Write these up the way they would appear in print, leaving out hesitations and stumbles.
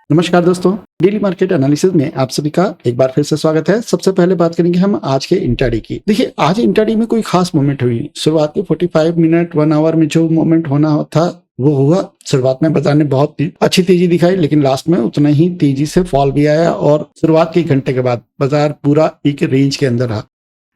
नमस्कार दोस्तों, daily market analysis में आप सभी का एक बार फिर से स्वागत है। सबसे पहले बात करेंगे हम आज के इंट्राडे की। देखिए, आज इंट्राडे में कोई खास मूवमेंट हुई। शुरुआत के 45 मिनट 1 आवर में जो मूवमेंट होना था वो हुआ। शुरुआत में बाजार ने बहुत अच्छी तेजी दिखाई, लेकिन लास्ट में उतना ही तेजी से फॉल भी आया और शुरुआत के 1 घंटे के बाद बाजार पूरा एक रेंज के अंदर रहा।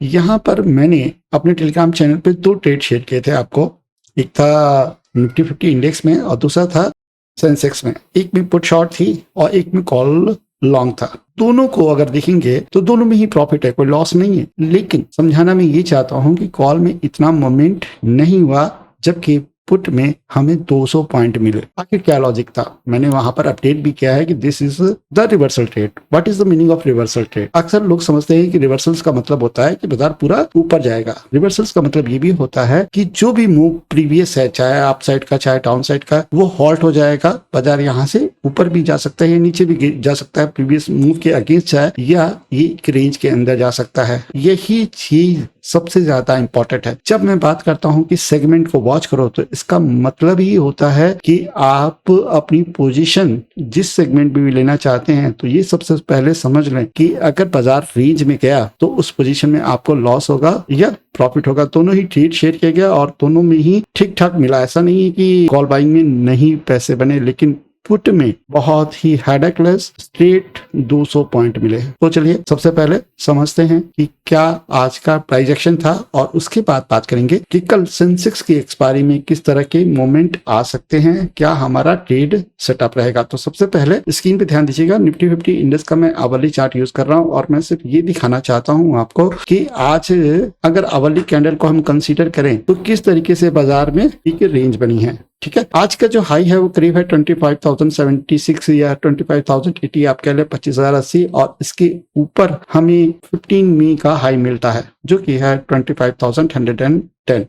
यहाँ पर मैंने अपने टेलीग्राम चैनल पे 2 ट्रेड शेयर किए थे आपको। एक था निफ्टी 50 इंडेक्स में और दूसरा था सेंसेक्स में। एक में पुट शॉर्ट थी और एक में कॉल लॉन्ग था। दोनों को अगर देखेंगे तो दोनों में ही प्रॉफिट है, कोई लॉस नहीं है। लेकिन समझाना मैं ये चाहता हूं कि कॉल में इतना मोमेंट नहीं हुआ जबकि पुट में हमें 200 पॉइंट मिले। आखिर क्या लॉजिक था? मैंने वहां पर अपडेट भी किया है कि this is the reversal trade. What is the meaning of reversal trade? अक्सर लोग समझते हैं कि रिवर्सल्स का मतलब होता है कि बाजार पूरा ऊपर जाएगा। रिवर्सल्स का मतलब ये भी होता है कि जो भी मूव प्रीवियस है, चाहे अप साइड का चाहे डाउन साइड का, वो हॉल्ट हो जाएगा। बाजार यहाँ से ऊपर भी जा सकता है या नीचे भी जा सकता है, प्रीवियस मूव के अगेंस्ट जाए या ये एक रेंज के अंदर जा सकता है। यही चीज सबसे ज्यादा इंपॉर्टेंट है। जब मैं बात करता हूं कि सेगमेंट को वॉच करो तो इसका मतलब ही होता है कि आप अपनी पोजीशन जिस सेगमेंट में भी लेना चाहते हैं तो ये सबसे पहले समझ लें कि अगर बाजार रेंज में गया तो उस पोजीशन में आपको लॉस होगा या प्रॉफिट होगा। दोनों ही ट्रेड शेयर किया गया और दोनों में ही ठीक ठाक मिला। ऐसा नहीं है कि कॉल बाइंग में नहीं पैसे बने, लेकिन पुट में बहुत ही हेडेकलेस स्ट्रेट 200 पॉइंट मिले। तो चलिए सबसे पहले समझते हैं कि क्या आज का प्राइस एक्शन था और उसके बाद बात करेंगे कि कल सेंसेक्स की एक्सपायरी में किस तरह के मोमेंट आ सकते हैं, क्या हमारा ट्रेड सेटअप रहेगा। तो सबसे पहले स्क्रीन पे ध्यान दीजिएगा, निफ्टी 50 इंडेक्स का मैं आवरली चार्ट यूज कर रहा हूं और मैं सिर्फ ये दिखाना चाहता हूं आपको कि आज अगर आवरली कैंडल को हम कंसीडर करें तो किस तरीके से बाजार में एक रेंज बनी है। ठीक है, आज का जो हाई है वो करीब है 25,076 या 25,080 आप कह ले 25,080 और इसके ऊपर हमें 15 मई का हाई मिलता है जो कि है 25,110।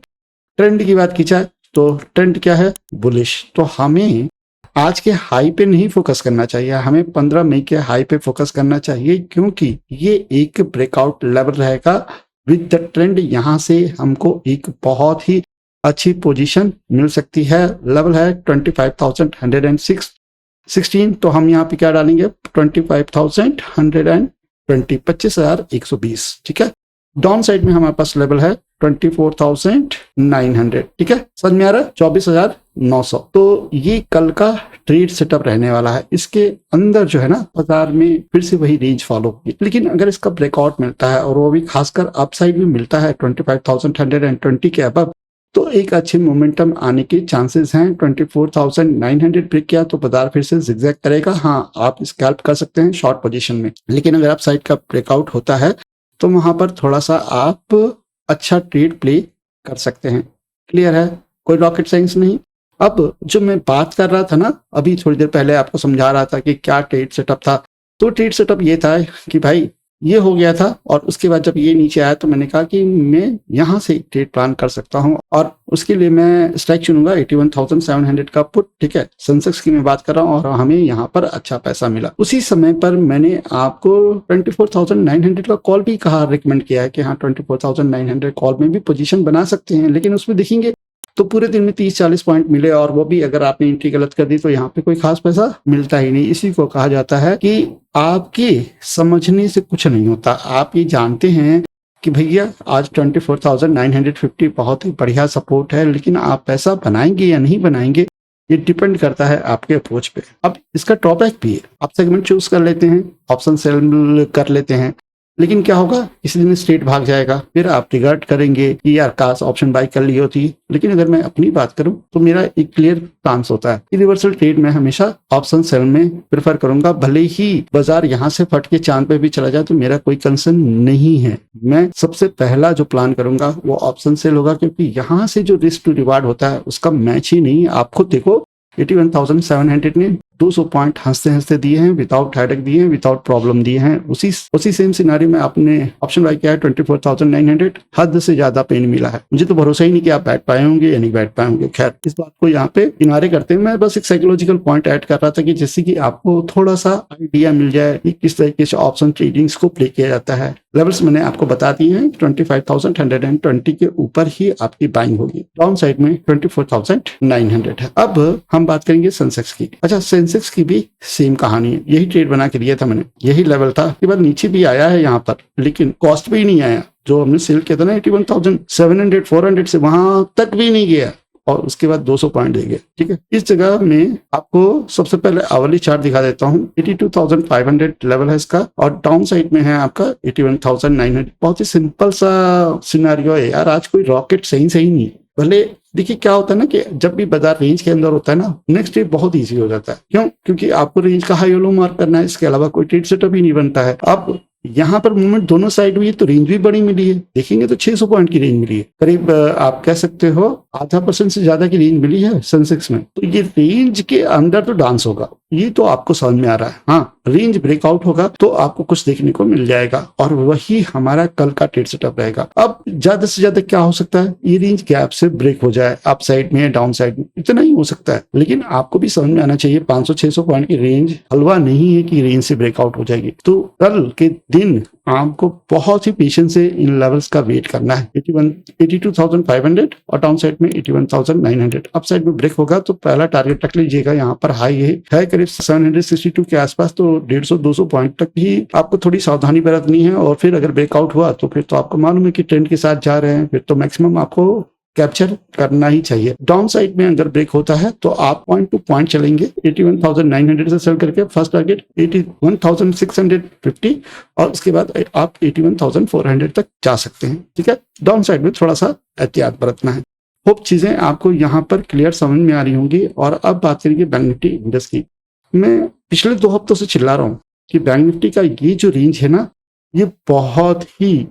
ट्रेंड की बात की जाए तो ट्रेंड क्या है? बुलिश। तो हमें आज के हाई पे नहीं फोकस करना चाहिए, हमें 15 मई के हाई पे फोकस करना चाहिए क्योंकि ये एक ब्रेकआउट लेवल रहेगा विद द ट्रेंड। यहाँ से हमको एक बहुत ही अच्छी पोजीशन मिल सकती है। लेवल है 25,116। तो हम यहाँ पे क्या डालेंगे? 25,120, 25,120। ठीक है, डाउन साइड में हमारे पास लेवल है 24,900। ठीक है, समझ में आ रहा है? 24,900। तो ये कल का ट्रेड सेटअप रहने वाला है। इसके अंदर जो है ना, बाजार में फिर से वही रेंज फॉलो होगी। लेकिन अगर इसका ब्रेकआउट मिलता है और वो भी खासकर अपसाइड में मिलता है 25,120 के अबव, तो एक अच्छे मोमेंटम आने के चांसेस हैं। 24,900 ब्रेक किया तो बाजार फिर से जिगजैग करेगा। हाँ, आप स्कैल्प कर सकते हैं शॉर्ट पोजीशन में, लेकिन अगर आप साइड का ब्रेकआउट होता है तो वहां पर थोड़ा सा आप अच्छा ट्रेड प्ले कर सकते हैं। क्लियर है? कोई रॉकेट साइंस नहीं। अब जो मैं बात कर रहा था ना, अभी थोड़ी देर पहले आपको समझा रहा था कि क्या ट्रेड सेटअप था। तो ट्रेड सेटअप ये था कि भाई ये हो गया था और उसके बाद जब ये नीचे आया तो मैंने कहा कि मैं यहाँ से ट्रेड प्लान कर सकता हूँ और उसके लिए मैं स्ट्राइक चुनूंगा 81,700 का पुट। ठीक है, सेंसेक्स की मैं बात कर रहा हूँ और हमें यहाँ पर अच्छा पैसा मिला। उसी समय पर मैंने आपको 24,900 का कॉल भी कहा, रिकमेंड किया है कि हाँ 24,900 कॉल में भी पोजीशन बना सकते हैं। लेकिन उसमें देखेंगे तो पूरे दिन में 30-40 पॉइंट मिले और वो भी अगर आपने एंट्री गलत कर दी तो यहाँ पे कोई खास पैसा मिलता ही नहीं। इसी को कहा जाता है कि आपके समझने से कुछ नहीं होता। आप ये जानते हैं कि भैया आज 24,950 बहुत ही बढ़िया सपोर्ट है, लेकिन आप पैसा बनाएंगे या नहीं बनाएंगे ये डिपेंड करता है आपके अप्रोच पे। अब इसका ड्रॉबैक भी है, आप सेगमेंट चूज कर लेते हैं, ऑप्शन सेल कर लेते हैं, लेकिन क्या होगा? इसी दिन स्ट्रेट भाग जाएगा, फिर आप रिग्रेट करेंगे कि यार काश ऑप्शन बाय कर ली होती। लेकिन अगर मैं अपनी बात करूं तो मेरा एक क्लियर चांस होता है कि रिवर्सल ट्रेड में हमेशा ऑप्शन सेल में प्रेफर करूंगा। भले ही बाजार यहां से फट के चांद पे भी चला जाए तो मेरा कोई कंसर्न नहीं है। मैं सबसे पहला जो प्लान करूंगा वो ऑप्शन सेल होगा, क्योंकि यहाँ से जो रिस्क टू रिवार्ड होता है उसका मैच ही नहीं। आप खुद देखो 81,700 ने 200 पॉइंट हंसते हंसते दिए हैं, विदाउट हेडेक दिए हैं, विदाउट प्रॉब्लम दिए हैं। उसी सेम सिनारियो में आपने ऑप्शन बाय किया है 24,900, हद से ज्यादा पेन मिला है। मुझे तो भरोसा ही नहीं कि आप बैठ पाए होंगे या नहीं बैठ पाए होंगे। खैर, इस बात को यहाँ पे किनारे करते हैं, मैं बस एक साइकोलॉजिकल पॉइंट ऐड कर रहा था कि जिससे कि आपको थोड़ा सा आइडिया मिल जाए कि किस तरीके से ऑप्शन ट्रेडिंग्स को प्ले किया जाता है। लेवल्स मैंने आपको बता दिए हैं, 25,120 के ऊपर ही आपकी बाइंग होगी। डाउन साइड में 24,900 है। अब हम बात करेंगे सेंसेक्स की। अच्छा, सेंसेक्स की भी सेम कहानी है, यही ट्रेड बना के लिया था मैंने, यही लेवल था, के बाद नीचे भी आया है यहाँ पर, लेकिन कॉस्ट भी नहीं आया। जो हमने सेल किया था ना 81,700 400 से, वहां तक भी नहीं गया और उसके बाद 200 पॉइंट दे गए। ठीक है, इस जगह में आपको सबसे पहले आवली चार्ट दिखा देता हूँ। 82,500 लेवल है इसका और डाउन साइड में है आपका 81,900। बहुत ही सिंपल सा सिनेरियो है यार, आज कोई रॉकेट सही नहीं है। भले देखिए क्या होता है ना कि जब भी बाजार रेंज के अंदर होता है ना, नेक्स्ट डे बहुत इजी हो जाता है। क्यों? क्योंकि आपको रेंज का हाई लो मार्क करना है, इसके अलावा कोई ट्रेड सेटअप ही नहीं बनता है। अब यहाँ पर मूवमेंट दोनों साइड हुई है तो रेंज भी बड़ी मिली है, देखेंगे तो 600 पॉइंट की रेंज मिली है, करीब आप कह सकते हो 0.5% से ज्यादा की रेंज मिली है सेंसेक्स में। तो ये रेंज के अंदर तो डांस होगा, ये तो आपको समझ में आ रहा है। हाँ, रेंज ब्रेकआउट होगा तो आपको कुछ देखने को मिल जाएगा और वही हमारा कल का ट्रेड सेटअप रहेगा। अब ज्यादा से ज्यादा क्या हो सकता है, ये रेंज गैप से ब्रेक हो जाए, अप साइड में या डाउन साइड में, इतना ही हो सकता है। लेकिन आपको भी समझ में आना चाहिए 500-600 पॉइंट की रेंज हलवा नहीं है कि रेंज से ब्रेकआउट हो जाएगी। तो कल के दिन आपको बहुत ही पेशेंस से इन लेवल्स का वेट करना है। 82,500 और डाउन साइड में 81,900। अप साइड में ब्रेक होगा तो पहला टारगेट रख लीजिएगा, यहाँ पर हाई है करीब 762 के आसपास, तो 150-200 पॉइंट तक ही आपको थोड़ी सावधानी बरतनी है। और फिर अगर ब्रेकआउट हुआ तो फिर तो आपको मालूम है कि ट्रेंड के साथ जा रहे हैं, फिर तो मैक्सिमम आपको कैप्चर करना ही चाहिए। डाउन साइड में अगर ब्रेक होता है तो आप पॉइंट टू पॉइंट चलेंगे, 81,900 से सेल करके फर्स्ट टारगेट 81,650 और उसके बाद आप 81,400 तक जा सकते हैं। ठीक है, डाउन साइड में थोड़ा सा एहतियात बरतना है। होप चीजें आपको यहाँ पर क्लियर समझ में आ रही होंगी। और अब बात करेंगे बैंक निफ्टी इंडेक्स की। मैं पिछले 2 हफ्तों से चिल्ला रहा हूँ कि बैंक निफ्टी का ये जो रेंज है ना, ये बहुत ही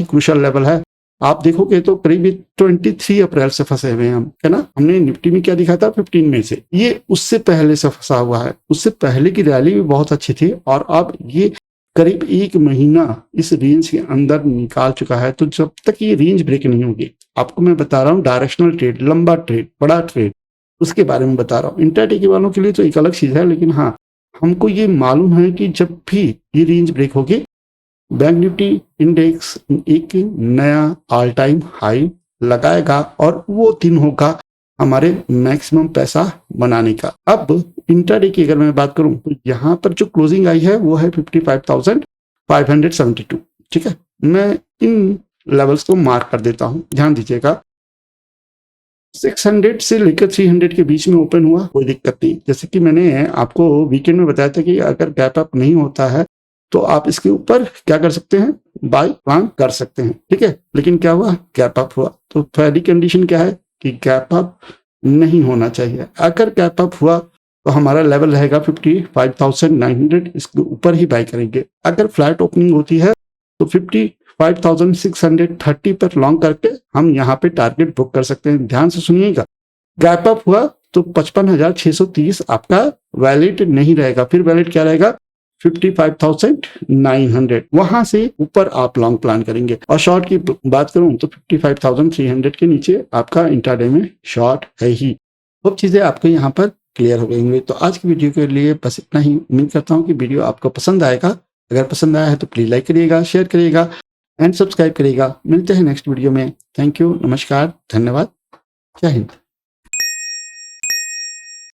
क्रूशियल लेवल है। आप देखोगे तो करीब 23 अप्रैल से फंसे हुए हैं हम, है ना। हमने निफ्टी में क्या दिखा था 15 में से, ये उससे पहले से फंसा हुआ है। उससे पहले की रैली भी बहुत अच्छी थी और अब ये करीब 1 महीना इस रेंज के अंदर निकाल चुका है। तो जब तक ये रेंज ब्रेक नहीं होगी, आपको मैं बता रहा हूँ डायरेक्शनल ट्रेड, लंबा ट्रेड, बड़ा ट्रेड, उसके बारे में बता रहा हूँ। इंट्राडे के वालों के लिए तो एक अलग चीज है, लेकिन हाँ, हमको ये मालूम है कि जब भी ये रेंज ब्रेक होगी, बैंक निफ्टी इंडेक्स एक नया ऑल टाइम हाई लगाएगा और वो दिन होगा हमारे मैक्सिमम पैसा बनाने का। अब इंट्राडे की अगर मैं बात करूं तो यहाँ पर जो क्लोजिंग आई है वो है 55,572। ठीक है, मैं इन लेवल्स को मार्क कर देता हूं, ध्यान दीजिएगा। 600 से लेकर 300 के बीच में ओपन हुआ, कोई दिक्कत नहीं। जैसे कि मैंने आपको वीकेंड में बताया था कि अगर गैप अप नहीं होता है तो आप इसके ऊपर क्या कर सकते हैं, बाय प्लान कर सकते हैं। ठीक है, लेकिन क्या हुआ, गैप अप हुआ। तो पहली कंडीशन क्या है कि गैप अप नहीं होना चाहिए। अगर गैप अप हुआ तो हमारा लेवल रहेगा 55,900, इसके ऊपर ही बाय करेंगे। अगर फ्लैट ओपनिंग होती है तो 55,630 पर लॉन्ग करके हम यहाँ पे टारगेट बुक कर सकते हैं। ध्यान से सुनिएगा, गैप अप हुआ तो 55,630 आपका वैलिड नहीं रहेगा, फिर वैलिड क्या रहेगा 55,900। वहां से ऊपर आप लॉन्ग प्लान करेंगे। और शॉर्ट की बात करूं तो 55,300 के नीचे आपका इंट्राडे में शॉर्ट है ही। सब चीजें आपको यहाँ पर क्लियर हो गई होंगी। तो आज की वीडियो के लिए बस इतना ही। उम्मीद करता हूँ कि वीडियो आपको पसंद आएगा। अगर पसंद आया है तो प्लीज लाइक करिएगा, शेयर करिएगा एंड सब्सक्राइब करिएगा। मिलते हैं नेक्स्ट वीडियो में। थैंक यू, नमस्कार, धन्यवाद, जय हिंद।